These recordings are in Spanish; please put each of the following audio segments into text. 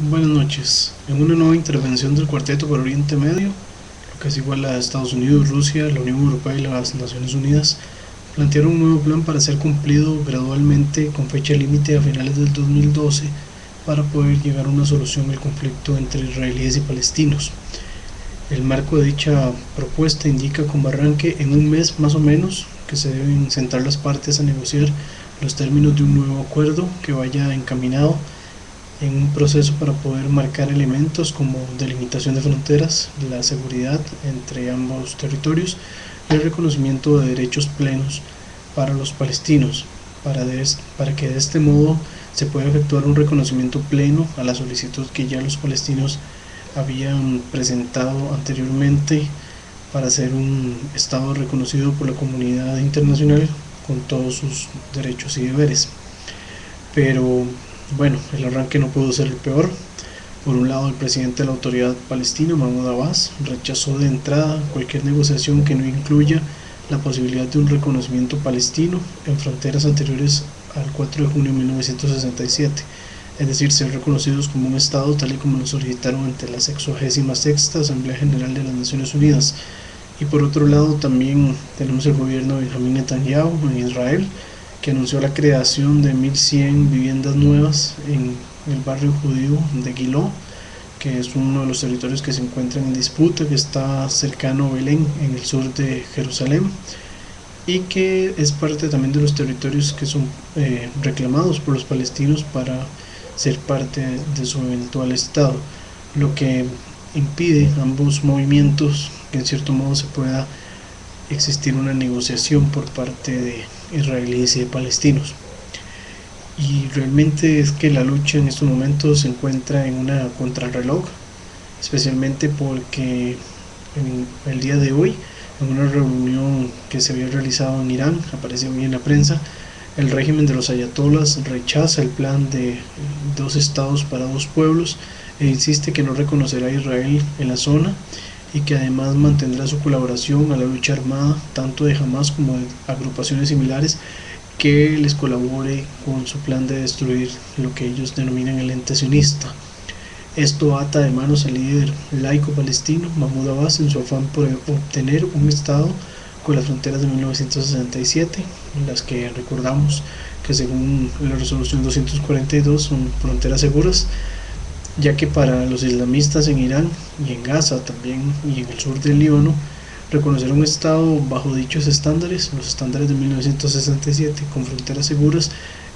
Buenas noches. En una nueva intervención del Cuarteto para Oriente Medio, lo que es igual a Estados Unidos, Rusia, la Unión Europea y las Naciones Unidas, plantearon un nuevo plan para ser cumplido gradualmente con fecha límite a finales del 2012 para poder llegar a una solución al conflicto entre israelíes y palestinos. El marco de dicha propuesta indica como arranque en un mes más o menos que se deben sentar las partes a negociar los términos de un nuevo acuerdo que vaya encaminado en un proceso para poder marcar elementos como delimitación de fronteras, la seguridad entre ambos territorios y el reconocimiento de derechos plenos para los palestinos, para que de este modo se pueda efectuar un reconocimiento pleno a la solicitud que ya los palestinos habían presentado anteriormente para ser un Estado reconocido por la comunidad internacional con todos sus derechos y deberes. Pero bueno, el arranque no pudo ser el peor. Por un lado, el presidente de la autoridad palestina, Mahmoud Abbas, rechazó de entrada cualquier negociación que no incluya la posibilidad de un reconocimiento palestino en fronteras anteriores al 4 de junio de 1967, es decir, ser reconocidos como un Estado tal y como lo solicitaron ante la 66ª Asamblea General de las Naciones Unidas. Y por otro lado también tenemos el gobierno de Benjamin Netanyahu en Israel, que anunció la creación de 1.100 viviendas nuevas en el barrio judío de Giló, que es uno de los territorios que se encuentran en disputa, que está cercano a Belén, en el sur de Jerusalén, y que es parte también de los territorios que son reclamados por los palestinos para ser parte de su eventual Estado, lo que impide ambos movimientos que en cierto modo se pueda existir una negociación por parte de israelíes y de palestinos. Y realmente es que la lucha en estos momentos se encuentra en una contrarreloj, especialmente porque en el día de hoy, en una reunión que se había realizado en Irán, apareció hoy en la prensa, el régimen de los ayatolas rechaza el plan de dos estados para dos pueblos e insiste que no reconocerá a Israel en la zona y que además mantendrá su colaboración a la lucha armada tanto de Hamas como de agrupaciones similares que les colabore con su plan de destruir lo que ellos denominan el ente sionista. Esto ata de manos al líder laico palestino Mahmoud Abbas en su afán por obtener un Estado con las fronteras de 1967, las que recordamos que según la resolución 242 son fronteras seguras, ya que para los islamistas en Irán y en Gaza también y en el sur del Líbano, reconocer un Estado bajo dichos estándares, los estándares de 1967 con fronteras seguras,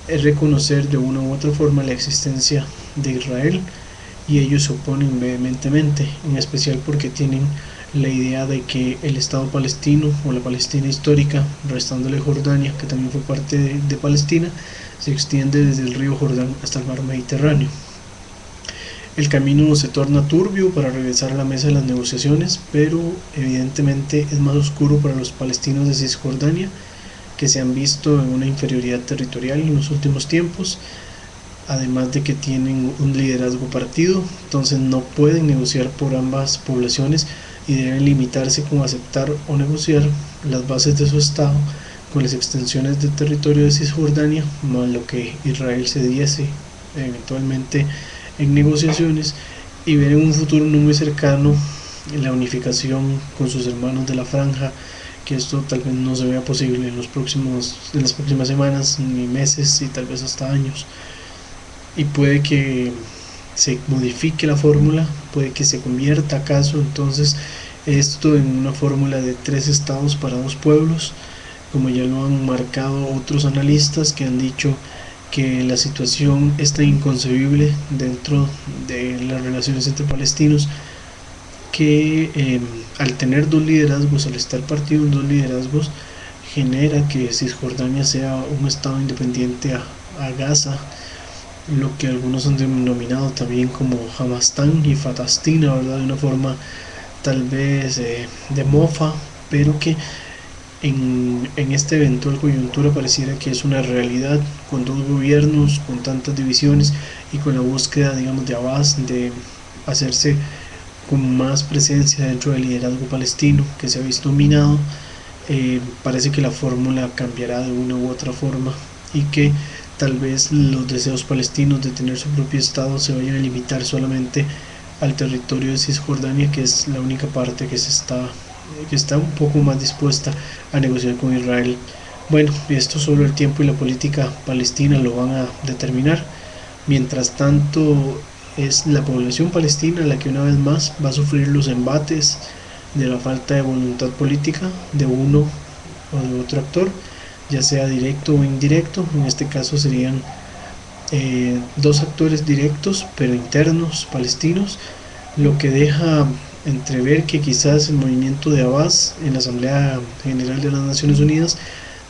es reconocer de una u otra forma la existencia de Israel y ellos se oponen vehementemente, en especial porque tienen la idea de que el Estado palestino o la Palestina histórica, restándole Jordania, que también fue parte de Palestina, se extiende desde el río Jordán hasta el mar Mediterráneo. El camino se torna turbio para regresar a la mesa de las negociaciones, pero evidentemente es más oscuro para los palestinos de Cisjordania, que se han visto en una inferioridad territorial en los últimos tiempos, además de que tienen un liderazgo partido, entonces no pueden negociar por ambas poblaciones y deben limitarse con aceptar o negociar las bases de su Estado con las extensiones de territorio de Cisjordania, más lo que Israel se diese eventualmente en negociaciones, y ver en un futuro no muy cercano la unificación con sus hermanos de la franja, que esto tal vez no se vea posible en las próximas semanas ni meses y tal vez hasta años, y puede que se modifique la fórmula, puede que se convierta acaso entonces esto en una fórmula de tres estados para dos pueblos, como ya lo han marcado otros analistas que han dicho que la situación es tan inconcebible dentro de las relaciones entre palestinos que al tener dos liderazgos, al estar partido en dos liderazgos, genera que Cisjordania sea un estado independiente a Gaza, lo que algunos han denominado también como Hamastán y Fatastina, ¿verdad? De una forma tal vez de mofa, pero que en esta eventual coyuntura pareciera que es una realidad con dos gobiernos, con tantas divisiones y con la búsqueda, digamos, de Abbas de hacerse con más presencia dentro del liderazgo palestino que se ha visto minado. Parece que la fórmula cambiará de una u otra forma y que tal vez los deseos palestinos de tener su propio estado se vayan a limitar solamente al territorio de Cisjordania, que es la única parte que está un poco más dispuesta a negociar con Israel. Bueno, esto solo el tiempo y la política palestina lo van a determinar. Mientras tanto, es la población palestina la que una vez más va a sufrir los embates de la falta de voluntad política de uno o de otro actor, ya sea directo o indirecto. En este caso serían dos actores directos pero internos palestinos, lo que deja entrever que quizás el movimiento de Abbas en la Asamblea General de las Naciones Unidas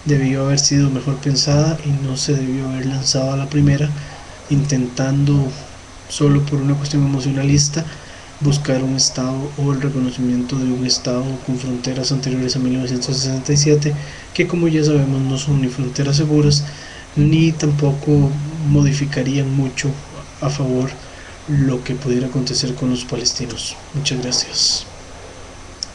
debió haber sido mejor pensada y no se debió haber lanzado a la primera intentando solo por una cuestión emocionalista buscar un estado o el reconocimiento de un estado con fronteras anteriores a 1967, que como ya sabemos no son ni fronteras seguras ni tampoco modificarían mucho a favor lo que pudiera acontecer con los palestinos. Muchas gracias.